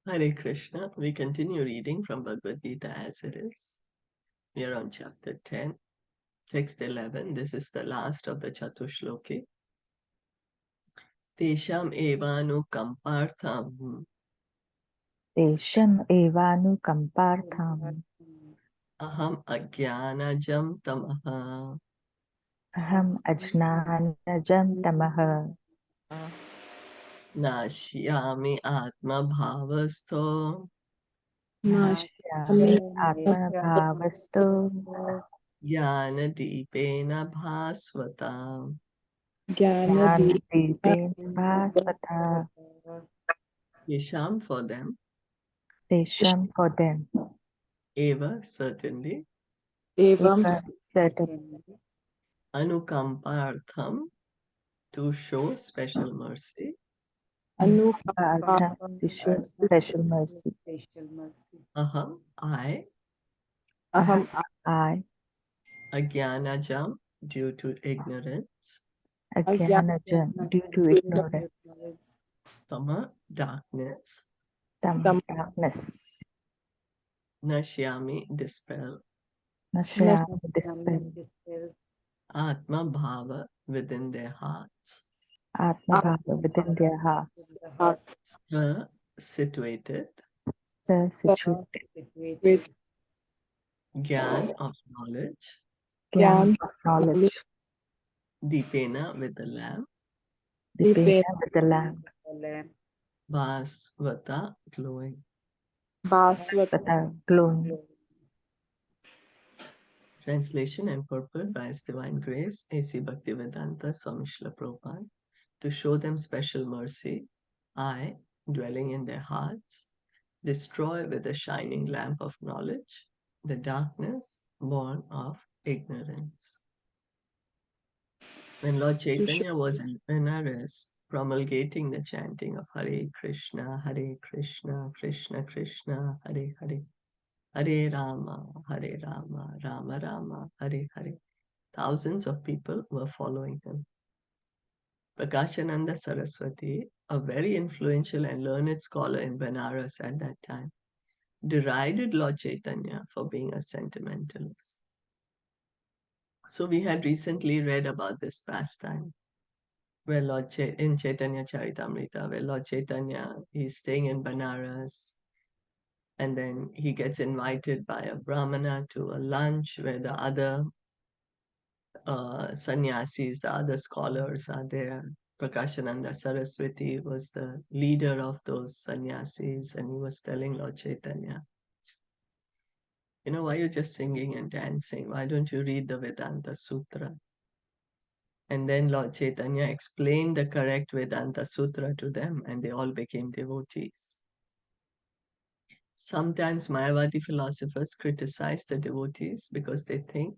Hare Krishna. We continue reading from Bhagavad Gita as it is. We are on chapter 10, text 11. This is the last of the Chatushloki. Tesham evanukampartham Tesham evanukampartham aham ajnanajam tamaha aham ajnanajam tamaha nashyami atma bhavastho nashyami atmanabhavasto jnana deepena bhasvata. jnanadipena bhasvata. Tesham for them, Tesham for them. eva certainly, Eva certain. anukampartham to show special mercy, Anukampartham to show special mercy. aham, I, Aham I ajnanajam, due to ignorance, ajnanajam due to ignorance. tama, darkness, Darkness. nashyami, dispel, Nashyami dispel. atma bhava, within their hearts, Atmabhava within their hearts. stha, situated, The situated. gyan, of knowledge, Gyan of knowledge. deepena, with the lamp, Dipena with the lamp. bhasvata, glowing. Bhasvata glowing. Translation and purport by His Divine Grace, A.C. Bhaktivedanta Swami Srila Prabhupada. To show them special mercy, I, dwelling in their hearts, destroy with the shining lamp of knowledge the darkness born of ignorance. When Lord Chaitanya was in Benares promulgating the chanting of Hare Krishna, Krishna Krishna, Hare Hare, Hare Rama, Rama Rama, Hare Hare, thousands of people were following him. Prakashananda Saraswati, a very influential and learned scholar in Benares at that time, derided Lord Chaitanya for being a sentimentalist. So we had recently read about this pastime where in Caitaniya Caritamita, where Lord Chaitanya is staying in Benares, and then he gets invited by a brahmana to a lunch where the other sannyasis, the other scholars are there. Prakashananda Saraswati was the leader of those sannyasis, and he was telling Lord Chaitanya, why are you just singing and dancing? Why don't you read the Vedanta Sutra? And then Lord Chaitanya explained the correct Vedanta Sutra to them, and they all became devotees. Sometimes Mayavadi philosophers criticize the devotees because they think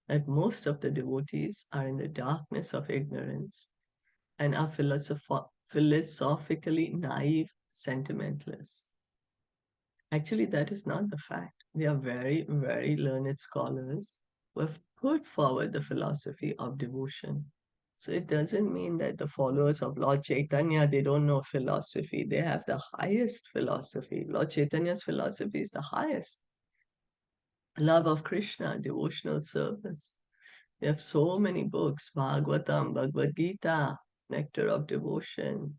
that most of the devotees are in the darkness of ignorance and are philosophically naive sentimentalists. Actually, that is not the fact. They are very, very learned scholars who have put forward the philosophy of devotion. So it doesn't mean that the followers of Lord Chaitanya, they don't know philosophy. They have the highest philosophy. Lord Chaitanya's philosophy is the highest. Love of Krishna, devotional service. We have so many books, Bhagavatam, Bhagavad Gita, Nectar of Devotion.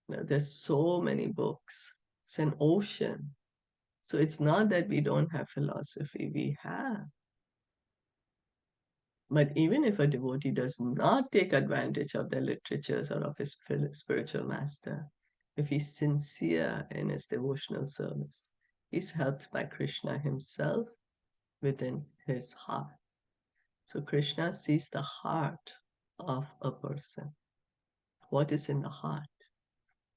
There's so many books. It's an ocean. So it's not that we don't have philosophy, we have. But even if a devotee does not take advantage of the literatures or of his spiritual master, if he's sincere in his devotional service, he's helped by Krishna himself within his heart. So Krishna sees the heart of a person. What is in the heart?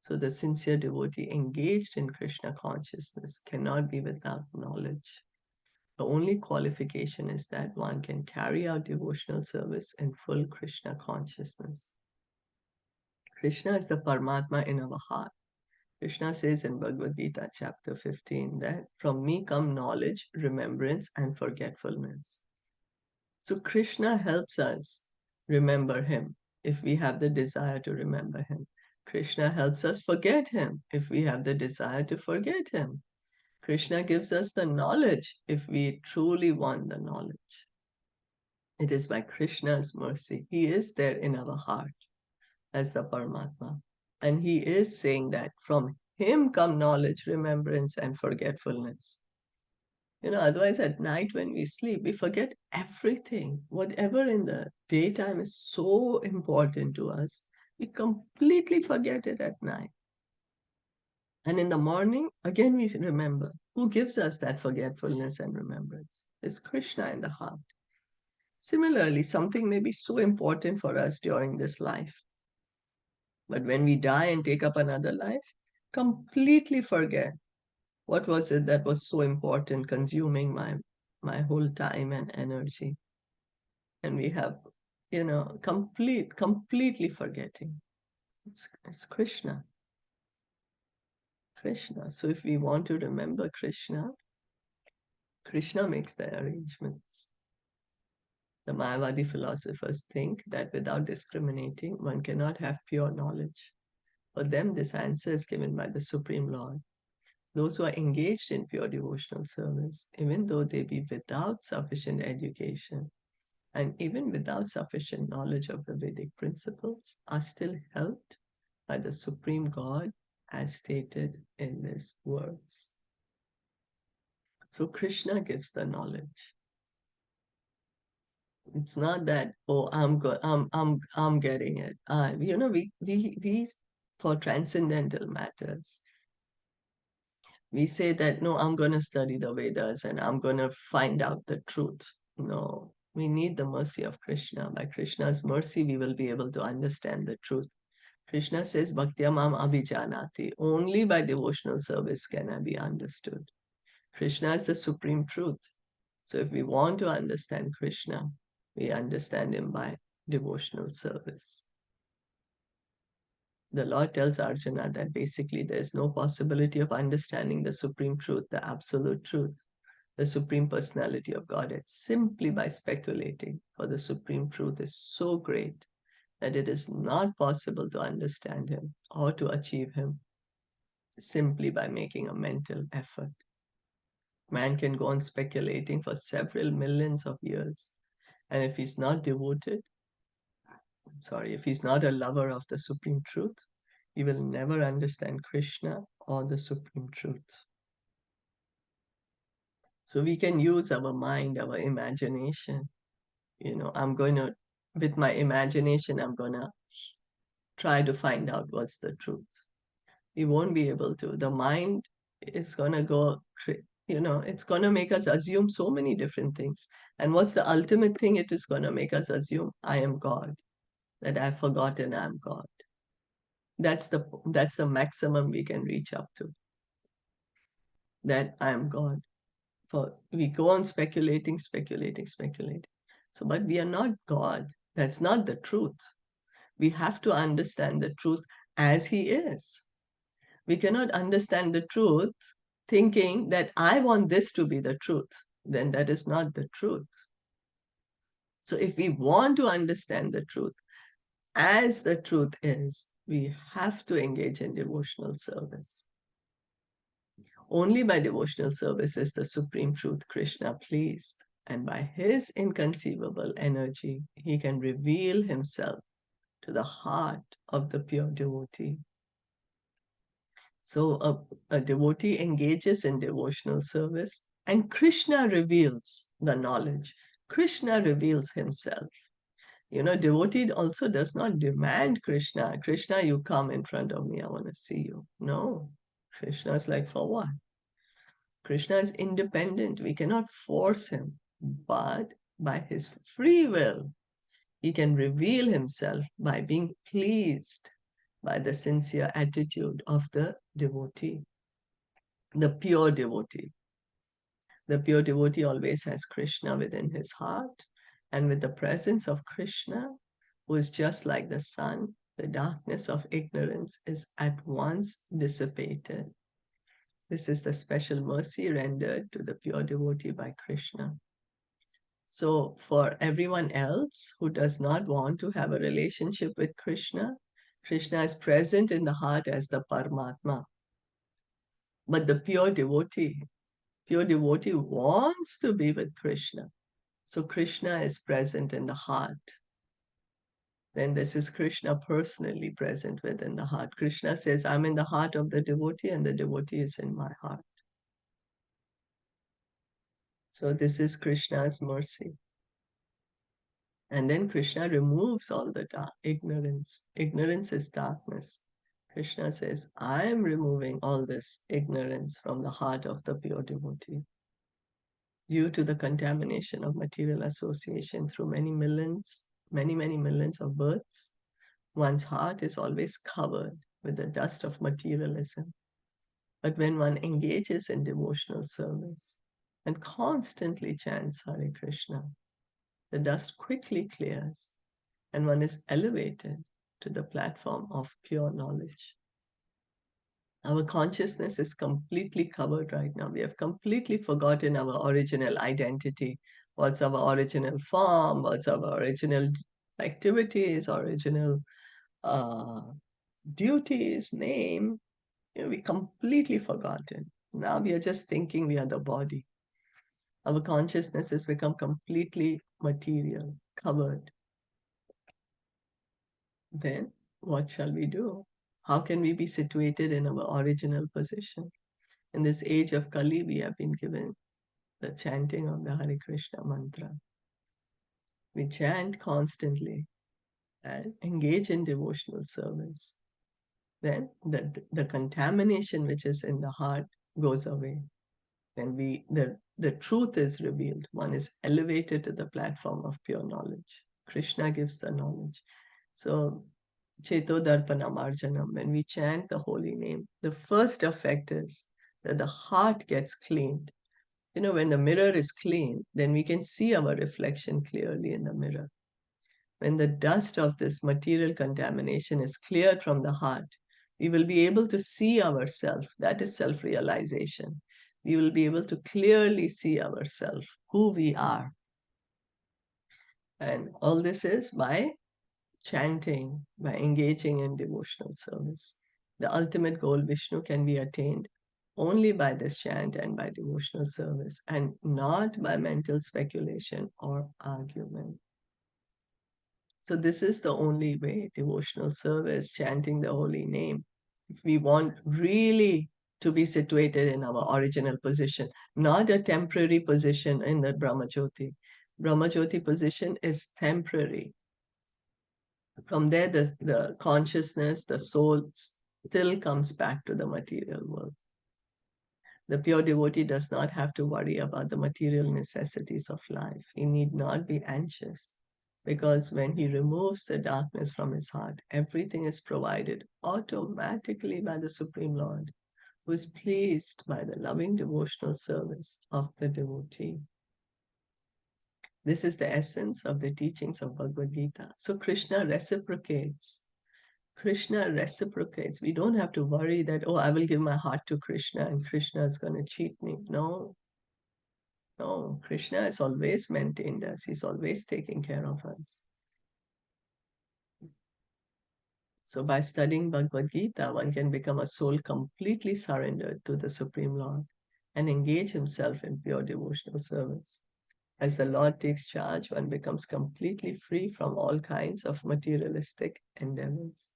So the sincere devotee engaged in Krishna consciousness cannot be without knowledge. The only qualification is that one can carry out devotional service in full Krishna consciousness. Krishna is the Paramatma in our heart. Krishna says in Bhagavad Gita, Chapter 15, that from me come knowledge, remembrance, and forgetfulness. So Krishna helps us remember him if we have the desire to remember him. Krishna helps us forget him if we have the desire to forget him. Krishna gives us the knowledge if we truly want the knowledge. It is by Krishna's mercy. He is there in our heart as the Paramatma. And he is saying that from him come knowledge, remembrance, and forgetfulness. Otherwise at night when we sleep, we forget everything. Whatever in the daytime is so important to us, we completely forget it at night. And in the morning, again we remember. Who gives us that forgetfulness and remembrance? It's Krishna in the heart. Similarly, something may be so important for us during this life, but when we die and take up another life, completely forget what was it that was so important, consuming my whole time and energy. And we have, completely forgetting. It's Krishna. Krishna. So if we want to remember Krishna, Krishna makes the arrangements. The Mayavadi philosophers think that without discriminating, one cannot have pure knowledge. For them, this answer is given by the Supreme Lord. Those who are engaged in pure devotional service, even though they be without sufficient education and even without sufficient knowledge of the Vedic principles, are still helped by the Supreme God as stated in these words. So Krishna gives the knowledge. It's not that, oh, I'm getting it. We for transcendental matters, we say that, no, I'm going to study the Vedas and I'm going to find out the truth. No, we need the mercy of Krishna. By Krishna's mercy, we will be able to understand the truth. Krishna says, Bhaktiya mam abhijanati. Only by devotional service can I be understood. Krishna is the supreme truth. So if we want to understand Krishna, we understand him by devotional service. The Lord tells Arjuna that basically there is no possibility of understanding the supreme truth, the absolute truth, the supreme personality of Godhead, simply by speculating, for the supreme truth is so great that it is not possible to understand him or to achieve him simply by making a mental effort. Man can go on speculating for several millions of years, and if he's not devoted, if he's not a lover of the supreme truth, he will never understand Krishna or the supreme truth. So we can use our mind, our imagination. With my imagination, I'm going to try to find out what's the truth. We won't be able to. The mind is going to go, it's going to make us assume so many different things. And what's the ultimate thing it is going to make us assume? I am God, that I've forgotten I'm God. That's the maximum we can reach up to, that I am God. For we go on speculating. So, but we are not God. That's not the truth. We have to understand the truth as He is. We cannot understand the truth thinking that I want this to be the truth. Then that is not the truth. So if we want to understand the truth as the truth is, we have to engage in devotional service. Only by devotional service is the supreme truth Krishna pleased, and by his inconceivable energy, he can reveal himself to the heart of the pure devotee. So a devotee engages in devotional service, and Krishna reveals the knowledge. Krishna reveals himself. Devotee also does not demand Krishna. Krishna, you come in front of me, I want to see you. No. Krishna is like, for what? Krishna is independent. We cannot force him. But by his free will, he can reveal himself by being pleased by the sincere attitude of the devotee, the pure devotee. The pure devotee always has Krishna within his heart, and with the presence of Krishna, who is just like the sun, the darkness of ignorance is at once dissipated. This is the special mercy rendered to the pure devotee by Krishna. So for everyone else who does not want to have a relationship with Krishna, Krishna is present in the heart as the Paramatma. But the pure devotee wants to be with Krishna. So Krishna is present in the heart. Then this is Krishna personally present within the heart. Krishna says, I'm in the heart of the devotee and the devotee is in my heart. So this is Krishna's mercy. And then Krishna removes all the ignorance. Ignorance is darkness. Krishna says, I am removing all this ignorance from the heart of the pure devotee. Due to the contamination of material association through many millions of births, one's heart is always covered with the dust of materialism. But when one engages in devotional service and constantly chants Hare Krishna, the dust quickly clears and one is elevated to the platform of pure knowledge. Our consciousness is completely covered right now. We have completely forgotten our original identity. What's our original form? What's our original activities, original duties, name? We completely forgotten. Now we are just thinking we are the body. Our consciousness has become completely material, covered. Then what shall we do? How can we be situated in our original position? In this age of Kali, we have been given the chanting of the Hare Krishna mantra. We chant constantly and engage in devotional service. Then the contamination which is in the heart goes away. Then the truth is revealed. One is elevated to the platform of pure knowledge. Krishna gives the knowledge. So Cheto Darpana Marjanam, when we chant the holy name, the first effect is that the heart gets cleaned. When the mirror is clean, then we can see our reflection clearly in the mirror. When the dust of this material contamination is cleared from the heart, we will be able to see ourselves. That is self-realization. We will be able to clearly see ourselves, who we are. And all this is by chanting, by engaging in devotional service. The ultimate goal, Vishnu, can be attained only by this chant and by devotional service, and not by mental speculation or argument. So this is the only way, devotional service, chanting the holy name. If we want really to be situated in our original position, not a temporary position in the Brahmajyoti. Brahmajyoti position is temporary. From there, the consciousness, the soul still comes back to the material world. The pure devotee does not have to worry about the material necessities of life. He need not be anxious, because when he removes the darkness from his heart, everything is provided automatically by the Supreme Lord, who is pleased by the loving devotional service of the devotee. This is the essence of the teachings of Bhagavad Gita. So Krishna reciprocates. Krishna reciprocates. We don't have to worry that, oh, I will give my heart to Krishna and Krishna is going to cheat me. No. No, Krishna has always maintained us. He's always taking care of us. So by studying Bhagavad Gita, one can become a soul completely surrendered to the Supreme Lord and engage himself in pure devotional service. As the Lord takes charge, one becomes completely free from all kinds of materialistic endeavors.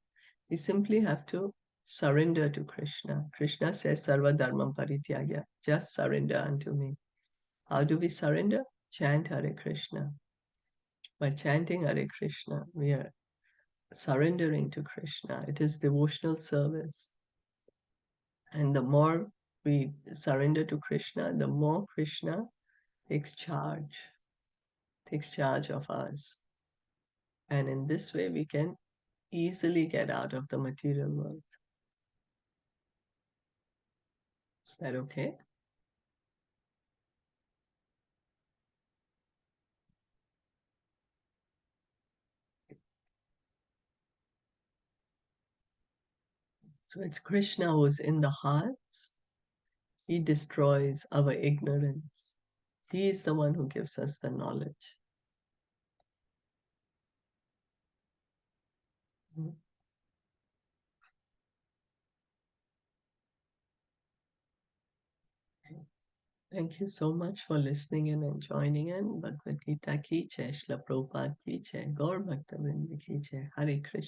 We simply have to surrender to Krishna. Krishna says, Sarva Dharmam Parityagya, just surrender unto me. How do we surrender? Chant Hare Krishna. By chanting Hare Krishna, we are surrendering to Krishna. It is devotional service. And the more we surrender to Krishna, the more Krishna takes charge of us. And in this way, we can easily get out of the material world. Is that okay? So it's Krishna who's in the hearts. He destroys our ignorance. He is the one who gives us the knowledge. Thank you so much for listening in and joining in. Bhagavad Gita ki jai, Shla Prabhupada ki jai, Gaur Bhakta Vrinda ki jai, Hare Krishna.